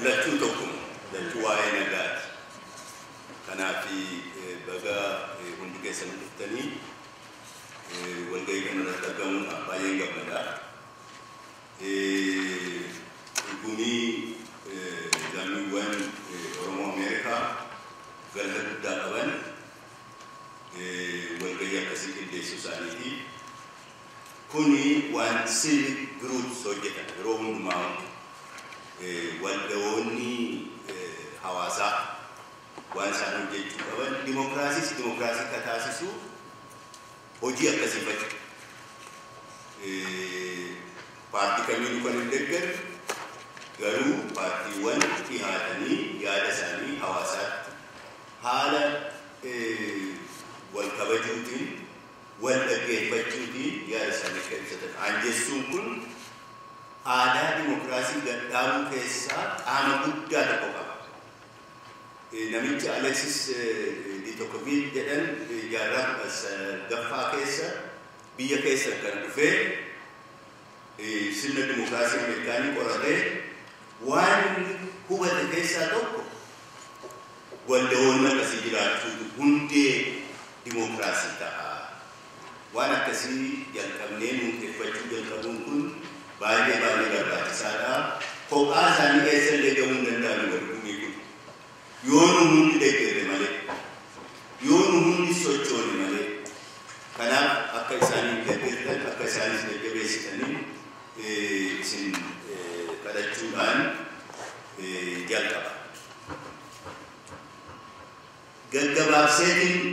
لا توتكم لا تواين قات كان في بقى هندي سنة الثاني والجاي كان نتكلم أبايع قبلها يكوني جانوان روما أمريكا قالت داون والجاي كسيك الديسو سانيتي كوني وان سيل جروب سوجيتا روم ماون والدوني حواسا وان سانو جيتو كمان ديمقراطي كتاسسو هوجي أكاسيفك parti kami bukan dekat garu parti wan tihadani yada sani hawasat hala wal kabajutin wal bajutin yada sani kaitan anjesukun ada demokrasi dalam kesa ana budda takoka namichi Alexis Ditokovic dan jarak gafa kesa biya kesa kan fe سنة ديمقراطية أمريكانية قررت وان هو تكيسا توكو والدولنا كسيجرات هندي ديمقراطية تها وانا كسي يلكمنين مكتفجو يلكمون كن بالي غرات سادا فوق آساني كيسا لجون دندان ورقومي كن يونو هندي دكتور مالك يونو هندي سوچوني مالك كنا أكيساني دكتور أكيساني دكتور isin kadhachuudhaan jalqaba. Gaggabaabseetiin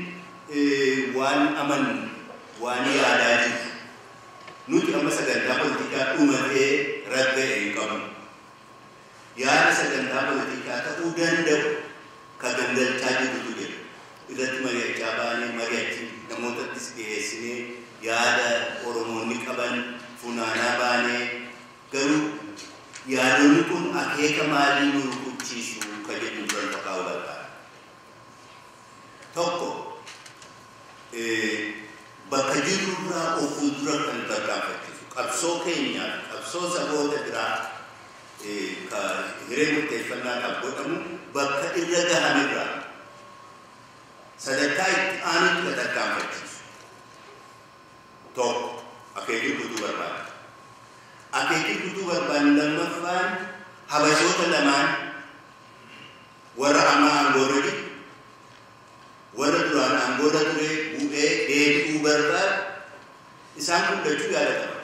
waan amannu waan yaadaa jiru nuti amma sagantaa politikaa dhumatee ragga'e hin qabnu. Yaada sagantaa politikaa ta'uu danda'u ka gangalchaa jirutu jira. Irratti mari'achaa baanee mari'achi namootattis dhiyeessinee yaada Oromoonni qaban funaanaa baanee garuu yaadonni kun akeeka maalii nu rukuchiisu ka jedhu irratti kaa'uu barbaada. Tokko bakka jirurraa of fuuldura kan tarkaanfachiisu qabsoo keenyaaf qabsoo saboota biraa ka hiree murteeffannaa godhamu bakka irra gahamirraa sadarkaa itti aanutti ka tarkaanfachiisu. Tokko akeekii guutuu barbaada. Akeekii guutuu barbaadu lammaffaan habashoota lamaan warra amma aangoorra jiru warra duraan aangoorra ture bu'ee deebi'uu barbaadu isaan kun lachuu yaada qaba.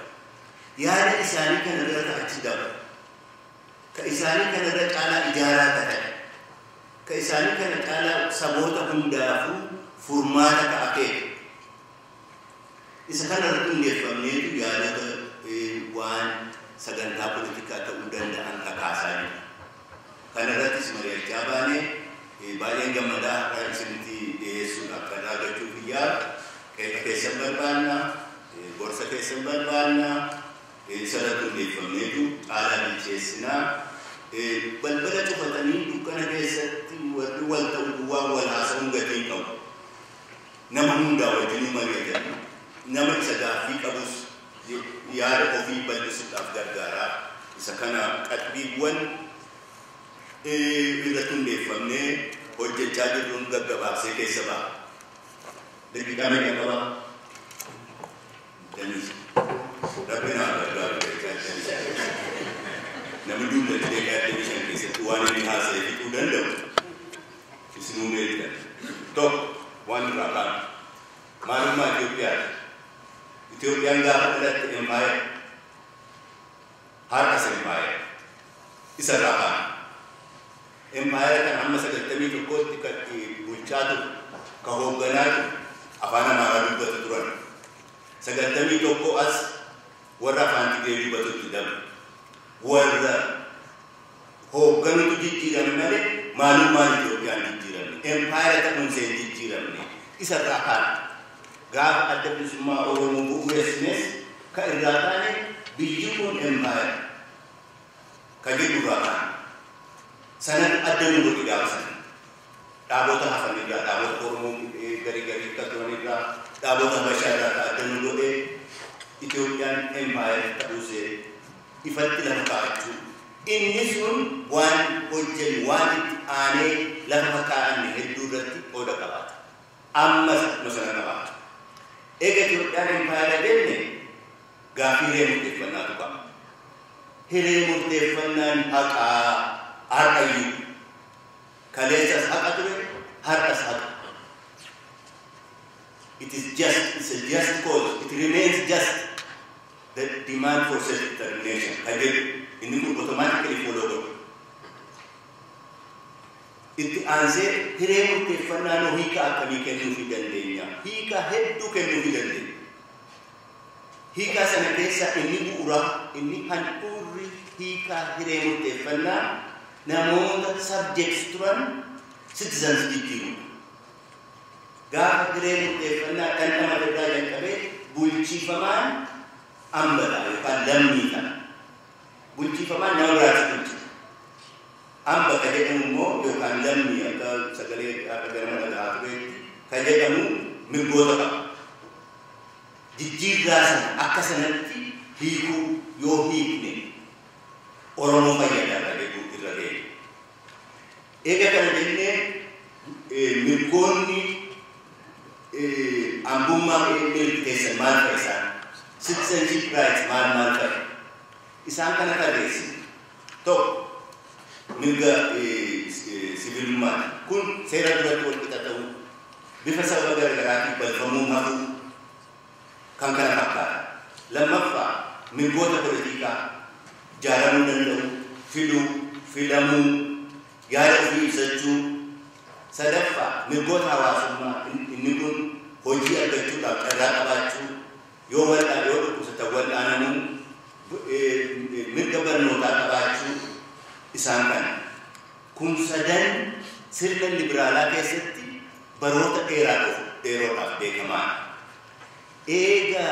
Yaada isaanii kana irra achi daba. Ka isaanii kana irra caalaa ijaaraa ta'e. Ka isaanii kana caalaa saboota hundaafuu furmaata ka akeeku. Isa kana irratti hundeeffamneetu yaadota waan sagantaa politikaa ta'uu danda'an kakaasaa jiru. Kana irrattis mari'achaa baanee baay'een gammadaa akka isinitti dhiyeessuun akka raagachuuf yaadu qeeqa keessan barbaanna, gorsa keessan barbaanna, isarratti hundeeffamneetu caalaa bilcheessinaa. Balbala cufatanii dukkana keessatti warri wal ta'u duwwaa wal haasa'uun gatii qabu. Nama hundaa wajjin mari'atan nama isa gaaffii qabus yaada ofii bal'isuudhaaf gargaaraa. Isa kana qalbiiwwan irratti hundeeffamnee hojjechaa jirruun gaggabaabsee keessa ba'a. Daqiiqaa meeqa qabaa? Danis. Rabbinaa gargaaru jechuudha. Namni duudhaa daqiiqaa deebisan keessatti waan inni haasa'ee fixuu danda'u isinuu meeqan. Tokko waan irraa kaanu. Maalummaa Itoophiyaati. Itoophiyaan gaafa dhalatte empaayer har'as empaayer isa irraa kaanu. Empaayer kan hamma 91tti kan bulchaa ture ka hoogganaa ture afaan Amaaraa dubbatu turan. 91 as warra afaan Tigree dubbatutti dabre. Warra hoogganutu jijjiirame malee maalummaan Itoophiyaan jijjiiramne. Empaayer ta'uun isheen jijjiiramne isa irraa kaanu. Gaafa adda bilisummaa Oromoo bu'uureessines ka irraa taane biyyi kun empaayer ka jedhu irraa kaanu. Sanan adda nu godhu gaafa sana. Dhaabota hafanirraa, dhaabota Oromoo garii akka turanirraa, dhaabota Habashaa irraa adda nu godhee Itoophiyaan empaayer ta'uusee ifatti lafa kaa'achuu إنسون وان وجل وان آني لما كان هدورتي أودا كبات أما مثلا كبات إذا تقولين فايدة دينه غافير متفنن تبا هير متفنن أكا أرأيو كليس أكتره هر أسحق. It is just, it's a just cause. It remains just. The demand for self-determination. Again, in the automatically follow. It answer, Hiremu Tefanano Hika Akamikan Nufidandenia. Hika head to Kenufidandi. Hika Sanatesa in Nibura, in Nihanpuri, Hika Hiremu Tefana, Namonda subjects to run, citizens speaking. Gaf Hiremu Tefana, Kantamada and Kabe, Bulchifaman. Ambala, yookaan lammiidha. Bulchifamaan nama biraatti bulcha. Amba ka jedhamu immoo yookaan lammii akka sagalee akka garama dhagahaa tureetti ka jedhamu mirgoota qaba. Jijjiirraa sana akka sanatti hiikuu yoo hiikne Oromoo fayyadaadha jedhu irra deema. Eega kana jennee mirgoonni hambummaa keessan maal fa'a isaan? Citizenship rights mal kar isan kana karesi to milga civil man kun sera durat wal kita tahu bifasa gara-gara balfamu hafu kan kana fakka lamma fa milgota politika jaramu dandau filamu yara fi saju sadafa milgota hawasumma inni kun hoji agatu da qarabachu yo wala yo kusatawal anamu mirgabar nota kabachu isan kan kun sadan sirna liberala keessatti baroota dheeroodhaaf beekamaa eega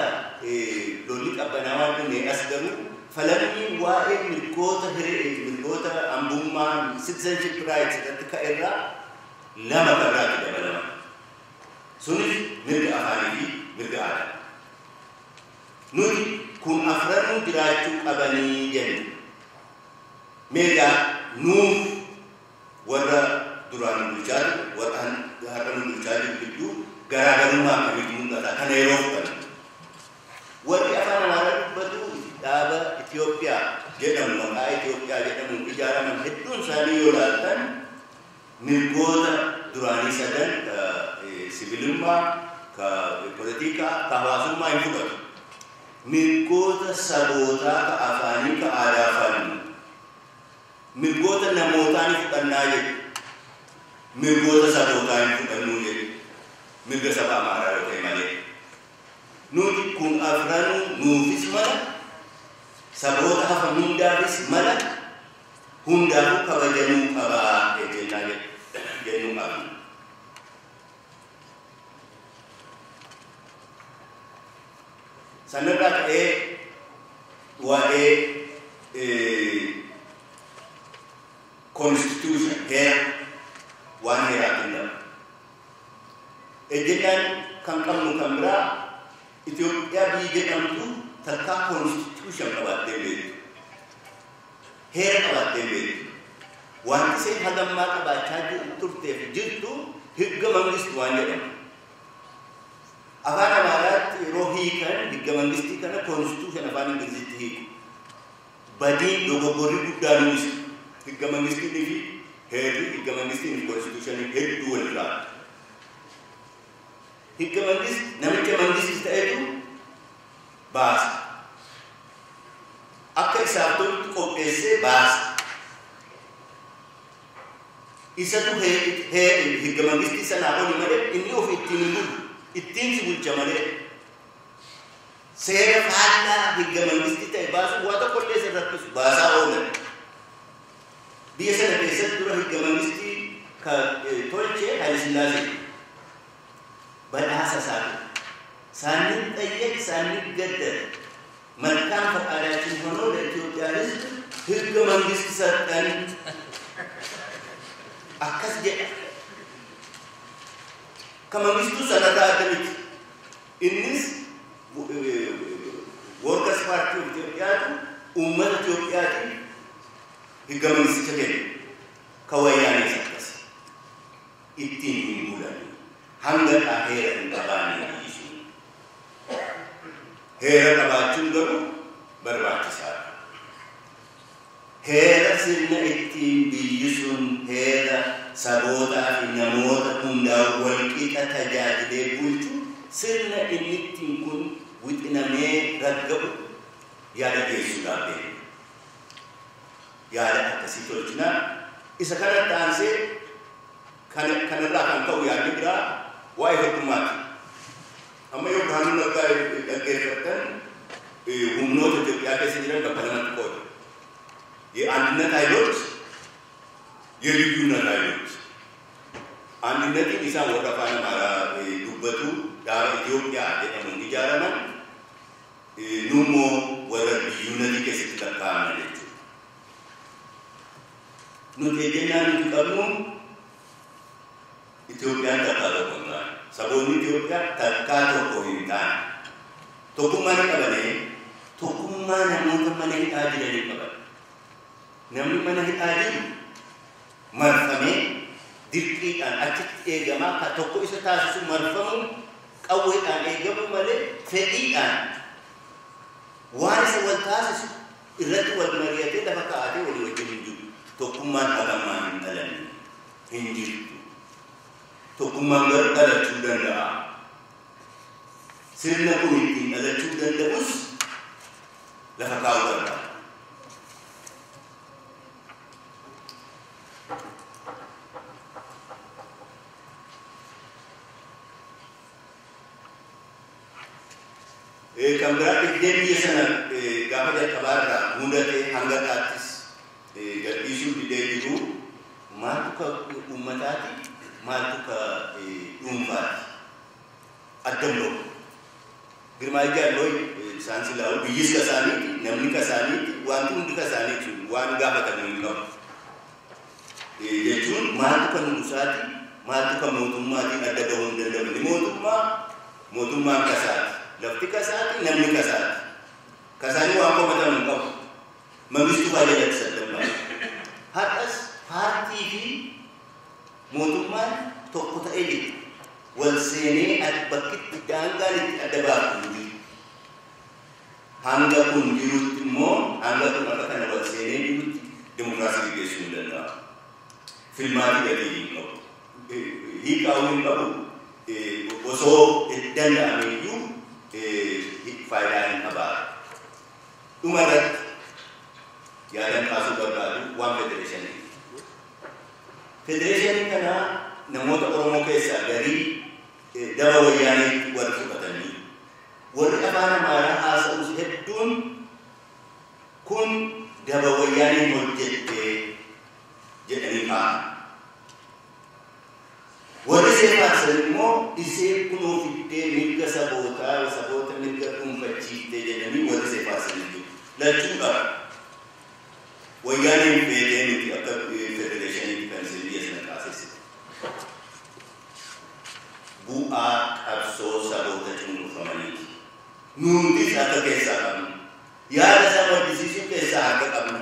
lolli qabbanaawaa dhumee as garuu falamni waa'ee mirgoota hambummaa citizenship rights irratti ka'erraa lama kabiraatti dabalama sunis mirga afaanii fi mirga aadaa. Nuti kun afranu jiraachuu qabanii jennu. Meeqa nuuf warra duraan bulchaa jiru warra har'a nu bulchaa jiru gidduu garaagarummaa akkamitti mul'ata kana yeroo fudhatu. Warri afaan Amaaraa dubbatu dhaaba Itoophiyaa jedhamu maqaa Itoophiyaa jedhamuun ijaaraman hedduun isaanii yoo ilaaltan mirgoota duraanii sadan sibiilummaa, poliitikaa, hawaasummaa hin fudhatu. Mirgoota sabootaa ka afaanii ka aadaa fannu mirgoota namootaa ni fudhannaa jedhu mirgoota sabootaa hin fudhannuu jedhu mirga saba Amaaraa yoo ta'e malee nuti kun afranuu nuufis mala saboota hafan hundaafis mala hundaafuu kabajamuu qabaa jennaa jennuu qabna. Sanarraa ka'ee waa'ee constitution heera waan heeraatiin dha. Ejjennaan kan qabnu kan biraa Itoophiyaa biyya jedhamtu takkaa constitution qabaattee beektu. Heera qabaattee beektu. Wanti isheen hagammaa qabaachaa turteef jirtu higga mangistu waan jedhamu. Afaan Amaaraatti yeroo hiikan higga mangistii kana constitution afaan Ingiliziitti hiiku. Badii dogoggorri guddaanis higga mangistii fi heerri higga mangistii fi constitution hedduu walirraa. Higga mangistii namicha mangistii ta'etu baasa. Akka isaaf tolutti qopheessee baasa. Isatu higga mangistii sanaa oli malee inni of ittiin hin bulu. Ittiin si bulcha malee seera faallaa higga mangistii ta'e baasu waa tokko illee sirrattisu baasaa oolan. Biyya sana keessatti dura higga mangistii ka tolchee Haile Sillaasee badhaasa isaati. Saannin xayyaq saannin gaddar malkaan faqaadaatiin honoo Itoophiyaanis higga mangistii sadhan akkas jedha. Kamangistu sanarraa adda miti. Innis Workers' Party of Itoophiyaatu uummata Itoophiyaatiin higaman sikake kawayani sakas ittin himbulan hanga ahera intabani isu hera tabachun garu barbaachisa hera sirna ittin biyyusun hera saboota fi namoota hundaa walqixa tajaajilee bulchu sirna inni ittiin kun wixinamee ragga'u yaada geessuudhaaf deema. Yaada akkasii tolchinaa isa kanatti aansee kanarraa kan ka'u yaadni biraa waa'ee tokkummaati. Amma yoo kaanuu naggaa dhaggeeffattan humnoota Itoophiyaa keessa jiran bakka lamatti qoodu. የአንድነት ኃይሎች የልዩነት ኃይሎች አንድነትን ኢሳን ወረፋን ማራ ዱበቱ ዳር ኢትዮጵያ የደሙን ይጃረማን ኑሞ ወረ ልዩነት ከስተካና ለች ኑቴጀናን ይቀርሙ ኢትዮጵያን ተካተውና ሰቦኒ ኢትዮጵያ ተካተው ቆይታን ቶኩማን ቀበሌ ቶኩማን ነሞተ መለይ አጅለኝ ቀበሌ namni mana hidhaadhi marfamee dirqiidhaan achitti eegamaa ka tokko isa taasisu marfamu qawweedhaan eegamu malee fedhiidhaan waan isa wal taasisu irratti wal mari'atee lafa kaa'atee walii wajjin hin jiru. Tokkummaan hagammaa hin dhalanne hin jirtu. Tokkummaan garuu dhalachuu danda'a. Sirna kun ittiin dhalachuu danda'us lafa kaa'uu danda'a. Kan berarti dia sana gapa dia kabarra muda te hanggatis isu di dulu matu ke umatati matu ke umpat adam lo girmaja lo sansi lau bijis kasani namni kasani wan tu di kasani tu wan gapa tamu lo yejun matu ke nusati matu ke mutumati ada daun dan di mutumma kasati lafti kasati namni kasani wa ko matan ko magistu baje yak sadama hatas parti fi mutumman tokkota eli wal sene at bakit dangal adaba kundi hanga kun dirut mo hanga kun akan wal sene dirut demokrasi ke sundana filmati dari ko hi kawin babu oso edanda ameyu faedaan apa? Umarat yang kasu berbadu one federation. Federation karena namota Oromo kesa dari dawayani warfu katani. Warfu apa marah asal hedun kun dawayani mojete jadi apa? Warfu sepasan mo isi kuno fitte milka sabota milka kumfachite jadi warfu sepasan itu. Lalu wayani federation itu atau federation itu kan serius nak asis. Buat abso sabota cuma kamani. Nundi satu kisah kami. Ya ada sama decision kisah agak kami.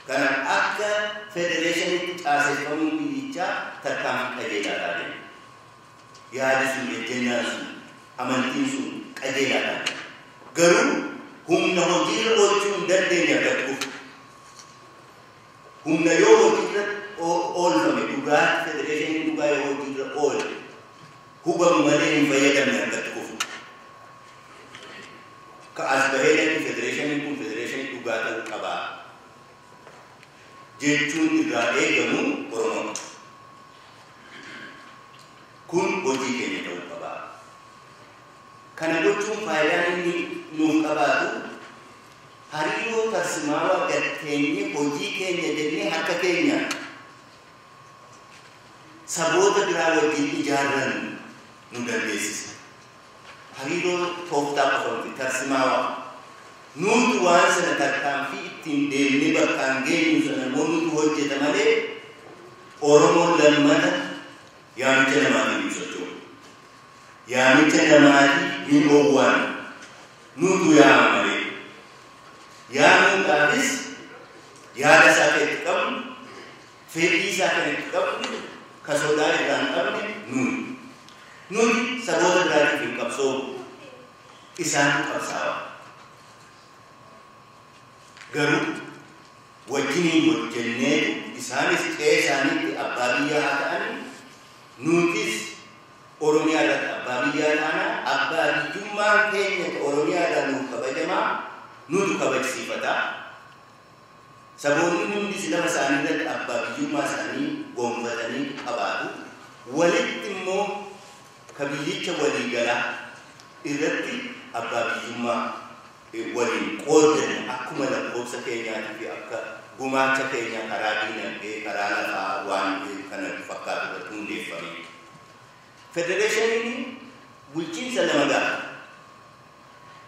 Karena agak federation itu asis kami bicara terkam kejadian ada. Ya ada sulit jenas amantisu kejadian. Garu humna hojir ojun dan denya takuf. Humna yo hojir all kami juga federation juga yo hojir all. Hubang malin bayadan yang takuf. Keasbahelan federation juga tahu kabar. Jejun irae gamu Oromo. Kun hojir kene tahu kabar. Karena gochun faedaan ini nuuf qabaatu hariiroo tasmaawa gatteenye hojii keenya jennee harka keenya saboota biraa wajjin ijaarran nu dandeessisa. Hariiroo tooftaa qofatti tasmaawa nuti waan sana tarkaanfii ittiin deemnee bakkaan geenyu sana nuti hojjeta malee Oromoon lammata yaamicha namaatiin ibsachuu. Yaamicha namaatiin hin oowwan nutu yaamale yaamuudhaafis yaada isaa kan itti qabnu, fedhii isaa kan itti qabnu, ka sodaa irraa hin qabne nuyi saboota biraatiif hin qabsoomu. Isaan qabsaa'aa. Garuu wajjiniin hojjennee isaanis qe'ee isaaniitti abbaa biyyaa haa ta'an, nutis Oromiyaadhaan abbaa biyyaa taana, abbaa biyyummaan keenya Oromiyaadhaan nuuf kabajamaa, nutu kabajsiifata. Saboonni hundis lama isaanii irratti abbaa biyyummaa isaanii gonfatanii qabaatu. Walitti immoo ka biyyicha waliigalaa irratti abbaa biyyummaa waliin qoodan akkuma lakkoofsa keenyaatii fi akka gumaacha keenya karaa diinagdee, karaa lafaa waan kana fakkaatu irratti hundeeffame. Federeeshiniin bulchiinsa lama gaafa.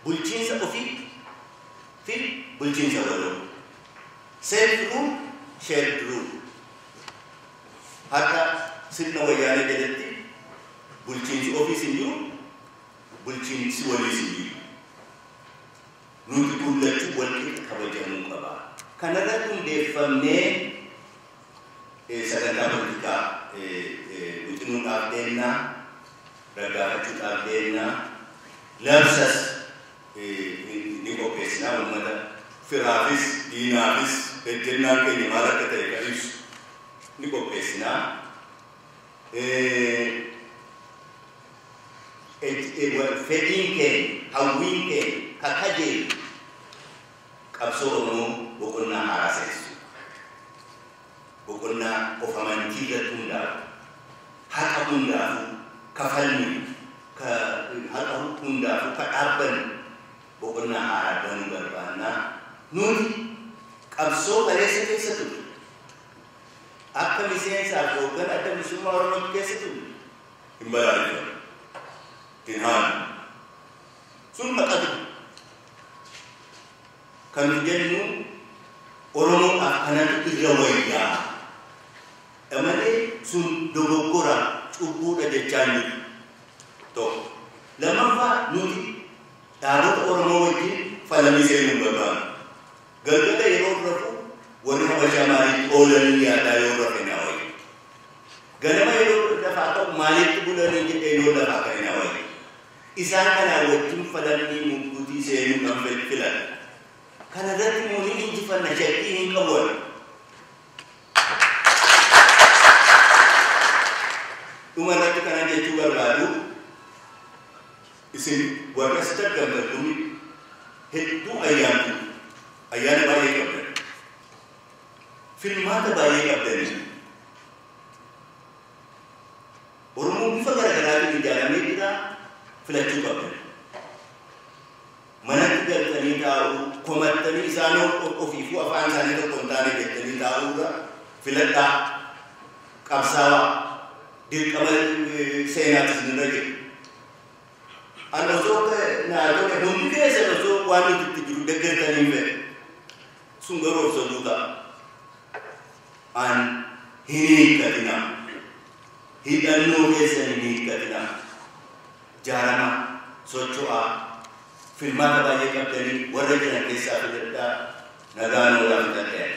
Bulchiinsa ofii fi bulchiinsa waloo. Self-rule, shared rule. Har'a sirna wayyaanee jalatti bulchiinsi ofiis hin jiru, bulchiinsi waliis hin jiru. Nuti kullachuu walqixa kabajamuu qaba. Kanarratti hundeeffamnee sagantaa politikaa wixinuudhaaf deemnaa, raggaafachuudhaaf deemnaa, labsas ni qopheessinaa. Uummata firaafis diinaafis ejjennaan keenya maal akka ta'e kan ibsu ni qopheessinaa. Fedhiin keenya, hawwiin keenya kakajeelu qabsoo Oromoo boqonnaa haaraa seessisu. Boqonnaa of amantii irratti hundaa'u, haqa hundaafu kafalni, haqa hundaafu ka dhaabbanni boqonnaa haaraa banuu barbaannaa. Nuti qabsoo kaleessa keessa turre, akka miseensaaf yookaan adda bilisummaa Oromoo keessa turre hin balaaleffamu. Tinhaan sun haqatu kan jennu Oromoodhaaf kanatu irra wayyaa malee sun dogoggora cubbuudha jechaa jiru. Tokko lammaffaa nuti dhaabota Oromoo wajjin falamii seenuu barbaadu. Galgala yeroo rafu warri habashaa maalitti oolanii yaadaa yoo rafe naa wayya. Ganama yeroo lafaa ta'u maalitti bulanii jedhee yoo lafaa kan naa wayya. Isaan kanaa wajjin falamii mugguutii seenuu kan filan. Kana irratti immoo ni injifanna, shakkii hin qabu. Dhuma irratti kana jechuu barbaadu, isin warra asitti argamtan kun hedduu ayyaana baay'ee qabdan, filmaata baay'ee qabdanii. Oromoon bifa garaagaraatiin ijaaramee jira, filachuu qabdan. Manatti galtanii taa'uu, komattanii isaan ofiifuu afaan isaanii tokko hin taane jettanii taa'uudha filadhaa, qabsaawaa, dirqama seenaatis nirra jiru. Ani osoo naatoo hundi keessan osoo waan nuti itti jiru deeggartanii fedhe sun garuu obsaduu ta'a. An hin hiikkatina, hidhannoo keessan hin hiikkatina, jaarama, socho'aa, filmaata baay'ee qabdanii warra jiran keessaa filadhaa nagaan oolaa fidadhaa.